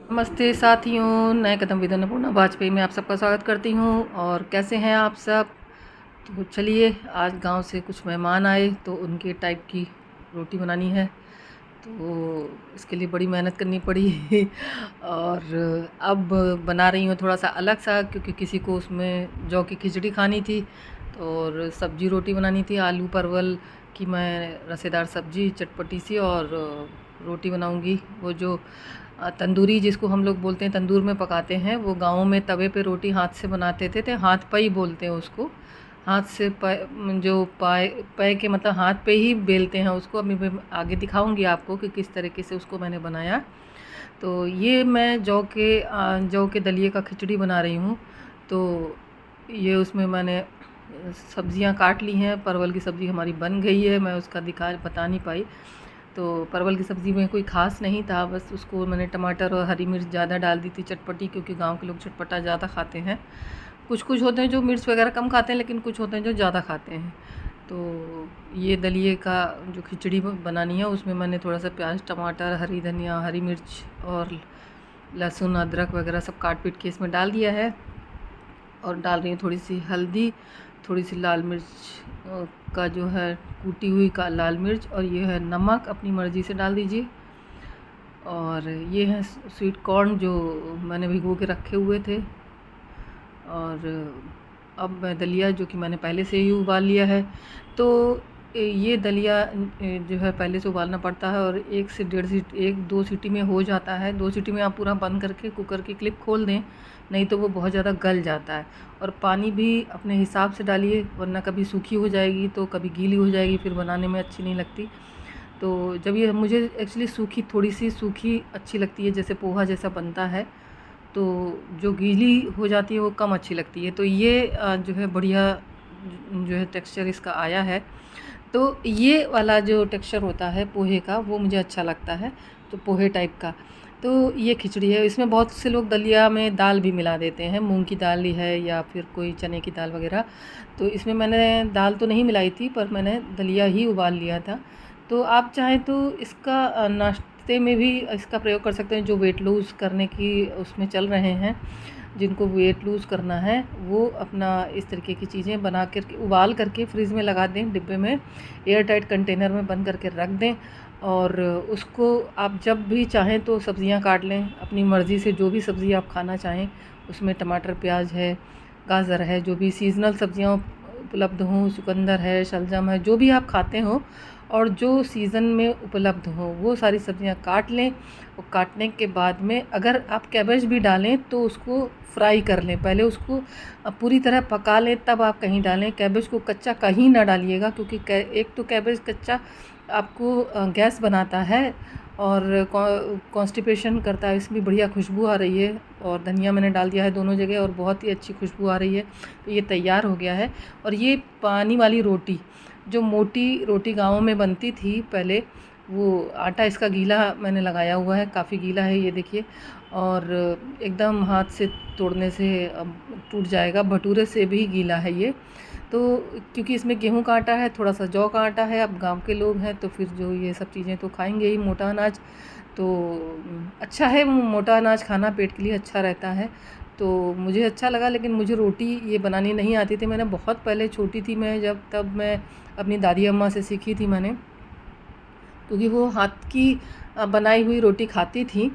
नमस्ते साथियों, नए कदम विद अन्नपूर्णा वाजपेयी में आप सबका स्वागत करती हूँ। और कैसे हैं आप सब? तो चलिए, आज गांव से कुछ मेहमान आए तो उनके टाइप की रोटी बनानी है, तो इसके लिए बड़ी मेहनत करनी पड़ी और अब बना रही हूँ थोड़ा सा अलग सा, क्योंकि किसी को उसमें जौ की खिचड़ी खानी थी और सब्जी रोटी बनानी थी आलू परवल की। मैं रसेदार सब्जी चटपटी सी और रोटी बनाऊंगी। वो जो तंदूरी जिसको हम लोग बोलते हैं, तंदूर में पकाते हैं, वो गाँव में तवे पे रोटी हाथ से बनाते थे, हाथ पाई बोलते हैं उसको। हाथ से जो पाए के मतलब हाथ पे ही बेलते हैं उसको। अभी मैं आगे दिखाऊंगी आपको कि किस तरीके से उसको मैंने बनाया। तो ये मैं जौ के दलिए का खिचड़ी बना रही हूँ। तो ये उसमें मैंने सब्जियां काट ली हैं। परवल की सब्ज़ी हमारी बन गई है, मैं उसका बता नहीं पाई। तो परवल की सब्ज़ी में कोई ख़ास नहीं था, बस उसको मैंने टमाटर और हरी मिर्च ज़्यादा डाल दी थी, चटपटी, क्योंकि गांव के लोग चटपटा ज़्यादा खाते हैं। कुछ कुछ होते हैं जो मिर्च वगैरह कम खाते हैं, लेकिन कुछ होते हैं जो ज़्यादा खाते हैं। तो ये दलिए का जो खिचड़ी बनानी है, उसमें मैंने थोड़ा सा प्याज टमाटर हरी धनिया हरी मिर्च और लहसुन अदरक वगैरह सब काट पीट के इसमें डाल दिया है। और डाल रही हूँ थोड़ी सी हल्दी, थोड़ी सी लाल मिर्च का जो है कूटी हुई का लाल मिर्च, और ये है नमक, अपनी मर्ज़ी से डाल दीजिए। और ये है स्वीट कॉर्न जो मैंने भिगो के रखे हुए थे। और अब मैं दलिया जो कि मैंने पहले से ही उबाल लिया है, तो ये दलिया जो है पहले से उबालना पड़ता है, और 1 से 1-2 सीटी में हो जाता है। 2 सीटी में आप पूरा बंद करके कुकर की क्लिप खोल दें, नहीं तो वो बहुत ज़्यादा गल जाता है। और पानी भी अपने हिसाब से डालिए, वरना कभी सूखी हो जाएगी तो कभी गीली हो जाएगी, फिर बनाने में अच्छी नहीं लगती। तो जब ये मुझे एक्चुअली थोड़ी सी सूखी अच्छी लगती है, जैसे पोहा जैसा बनता है। तो जो गीली हो जाती है वो कम अच्छी लगती है। तो ये जो है बढ़िया जो है टेक्सचर इसका आया है। तो ये वाला जो टेक्सचर होता है पोहे का, वो मुझे अच्छा लगता है, तो पोहे टाइप का। तो ये खिचड़ी है। इसमें बहुत से लोग दलिया में दाल भी मिला देते हैं, मूंग की दाल ही है या फिर कोई चने की दाल वगैरह। तो इसमें मैंने दाल तो नहीं मिलाई थी, पर मैंने दलिया ही उबाल लिया था। तो आप चाहें तो इसका नाश्ते में भी इसका प्रयोग कर सकते हैं। जो वेट लूज़ करने की उसमें चल रहे हैं, जिनको वेट लूज़ करना है, वो अपना इस तरीके की चीज़ें बना कर उबाल करके फ्रिज में लगा दें, डिब्बे में एयर टाइट कंटेनर में बंद करके रख दें। और उसको आप जब भी चाहें तो सब्ज़ियां काट लें अपनी मर्ज़ी से, जो भी सब्ज़ी आप खाना चाहें उसमें। टमाटर प्याज है, गाजर है, जो भी सीज़नल सब्ज़ियां उपलब्ध हों, चुकंदर है, शलजम है, जो भी आप खाते हो और जो सीज़न में उपलब्ध हो, वो सारी सब्ज़ियां काट लें। और काटने के बाद में अगर आप कैबेज भी डालें तो उसको फ्राई कर लें, पहले उसको पूरी तरह पका लें, तब आप कहीं डालें। कैबेज को कच्चा कहीं ना डालिएगा, क्योंकि एक तो कैबेज कच्चा आपको गैस बनाता है और कॉन्स्टिपेशन करता है। इसमें बढ़िया खुशबू आ रही है, और धनिया मैंने डाल दिया है दोनों जगह, और बहुत ही अच्छी खुशबू आ रही है। तो ये तैयार हो गया है। और ये पानी वाली रोटी, जो मोटी रोटी गाँव में बनती थी पहले, वो आटा इसका गीला मैंने लगाया हुआ है, काफ़ी गीला है ये देखिए। और एकदम हाथ से तोड़ने से टूट जाएगा, भटूरे से भी गीला है ये। तो क्योंकि इसमें गेहूं का आटा है, थोड़ा सा जौ का आटा है, अब गांव के लोग हैं तो फिर जो ये सब चीज़ें तो खाएंगे ही, मोटा अनाज। तो अच्छा है, मोटा अनाज खाना पेट के लिए अच्छा रहता है। तो मुझे अच्छा लगा, लेकिन मुझे रोटी ये बनानी नहीं आती थी। मैंने बहुत पहले छोटी थी मैं जब, तब मैं अपनी दादी अम्मा से सीखी थी मैंने, क्योंकि वो हाथ की बनाई हुई रोटी खाती थी।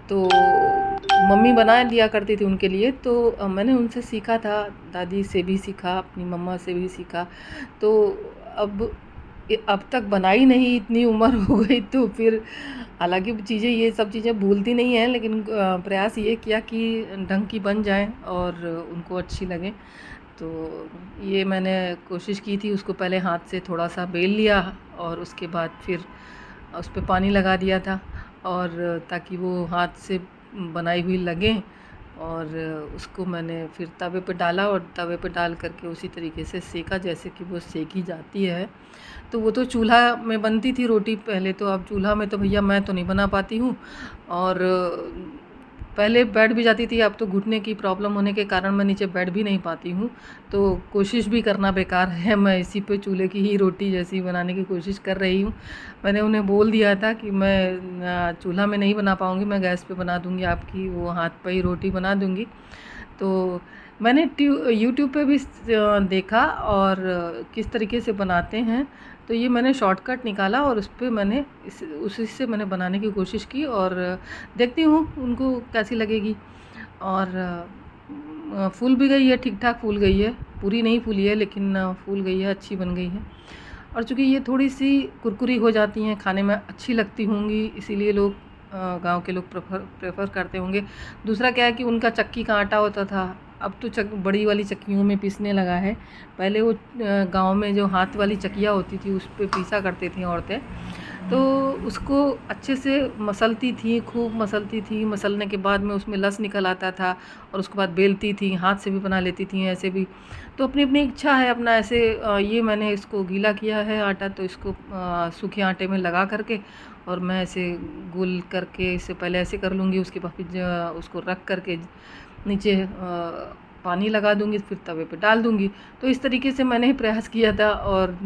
तो मम्मी बना दिया करती थी उनके लिए, तो मैंने उनसे सीखा था, दादी से भी सीखा, अपनी मम्मा से भी सीखा। तो अब अब तक बनाई नहीं, इतनी उम्र हो गई, तो फिर हालांकि चीज़ें, ये सब चीज़ें भूलती नहीं हैं, लेकिन प्रयास ये किया कि ढंग की बन जाए और उनको अच्छी लगे। तो ये मैंने कोशिश की थी। उसको पहले हाथ से थोड़ा सा बेल लिया, और उसके बाद फिर उस पे पानी लगा दिया था, और ताकि वो हाथ से बनाई हुई लगे। और उसको मैंने फिर तवे पे डाला, और तवे पे डाल करके उसी तरीके से सेका जैसे कि वो सेकी जाती है। तो वो तो चूल्हा में बनती थी रोटी पहले, तो अब चूल्हा में तो भैया मैं तो नहीं बना पाती हूँ। और पहले बैठ भी जाती थी, अब तो घुटने की प्रॉब्लम होने के कारण मैं नीचे बैठ भी नहीं पाती हूँ, तो कोशिश भी करना बेकार है। मैं इसी पे चूल्हे की ही रोटी जैसी बनाने की कोशिश कर रही हूँ। मैंने उन्हें बोल दिया था कि मैं चूल्हा में नहीं बना पाऊँगी, मैं गैस पे बना दूँगी, आपकी वो हाथ पे ही रोटी बना दूँगी। तो मैंने यूट्यूब पे भी देखा और किस तरीके से बनाते हैं, तो ये मैंने शॉर्टकट निकाला और उस पे मैंने उसी से मैंने बनाने की कोशिश की और देखती हूँ उनको कैसी लगेगी। और फूल भी गई है, ठीक-ठाक फूल गई है, पूरी नहीं फूली है लेकिन फूल गई है, अच्छी बन गई है। और चूँकि ये थोड़ी-सी कुरकुरी हो जाती हैं, खाने में अच्छी लगती होंगी, इसीलिए लोग गाँव के लोग प्रेफ़र करते होंगे। दूसरा क्या है कि उनका चक्की का आटा होता था, अब तो बड़ी वाली चक्कियों में पीसने लगा है। पहले वो गाँव में जो हाथ वाली चक्कियाँ होती थी, उस पे पीसा करती थीं औरतें। तो उसको अच्छे से मसलती थी, खूब मसलती थी, मसलने के बाद में उसमें लस निकल आता था और उसके बाद बेलती थी, हाथ से भी बना लेती थी, ऐसे भी। तो अपनी-अपनी इच्छा है, अपना ऐसे ये मैंने इसको गीला किया है आटा, तो इसको सूखे आटे में लगा करके और मैं ऐसे गोल करके इसे पहले ऐसे कर लूँगी, उसके बाद फिर उसको रख करके नीचे पानी लगा दूँगी, फिर तवे पे डाल दूँगी। तो इस तरीके से मैंने प्रयास किया था और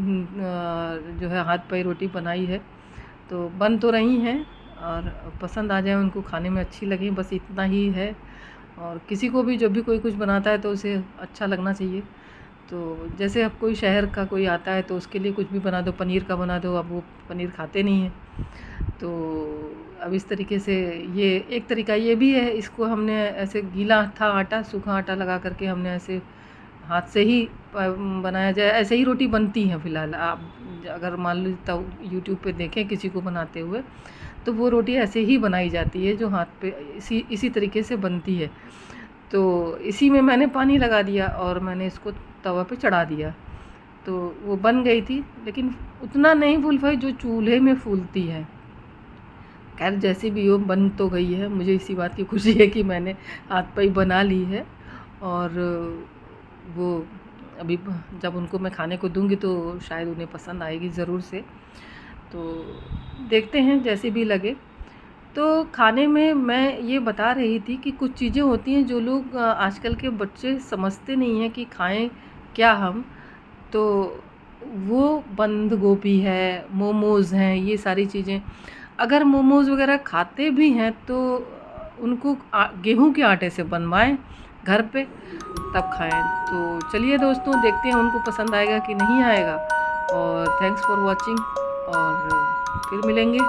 जो है हाथ पाई रोटी बनाई है। तो बन तो रही हैं और पसंद आ जाए, उनको खाने में अच्छी लगे, बस इतना ही है। और किसी को भी जब भी कोई कुछ बनाता है तो उसे अच्छा लगना चाहिए। तो जैसे अब कोई शहर का कोई आता है तो उसके लिए कुछ भी बना दो, पनीर का बना दो, अब वो पनीर खाते नहीं हैं। तो अब इस तरीके से ये एक तरीका ये भी है, इसको हमने ऐसे गीला था आटा, सूखा आटा लगा करके हमने ऐसे हाथ से ही बनाया जाए, ऐसे ही रोटी बनती है फ़िलहाल। आप अगर मान लो तो यूट्यूब पे देखें किसी को बनाते हुए, तो वो रोटी ऐसे ही बनाई जाती है जो हाथ पे इसी तरीके से बनती है। तो इसी में मैंने पानी लगा दिया और मैंने इसको तवा पे चढ़ा दिया, तो वो बन गई थी, लेकिन उतना नहीं फूल पाई जो चूल्हे में फूलती है। खैर जैसी भी हो, बन तो गई है। मुझे इसी बात की खुशी है कि मैंने हाथ पाई बना ली है और वो अभी जब उनको मैं खाने को दूँगी तो शायद उन्हें पसंद आएगी ज़रूर से। तो देखते हैं जैसी भी लगे। तो खाने में मैं ये बता रही थी कि कुछ चीज़ें होती हैं जो लोग आजकल के बच्चे समझते नहीं हैं कि खाएं क्या हम। तो वो बंद गोभी है, मोमोज़ हैं, ये सारी चीज़ें। अगर मोमोज़ वगैरह खाते भी हैं तो उनको गेहूं के आटे से बनवाएं घर पे, तब खाएं। तो चलिए दोस्तों, देखते हैं उनको पसंद आएगा कि नहीं आएगा। और थैंक्स फॉर वॉचिंग और फिर मिलेंगे।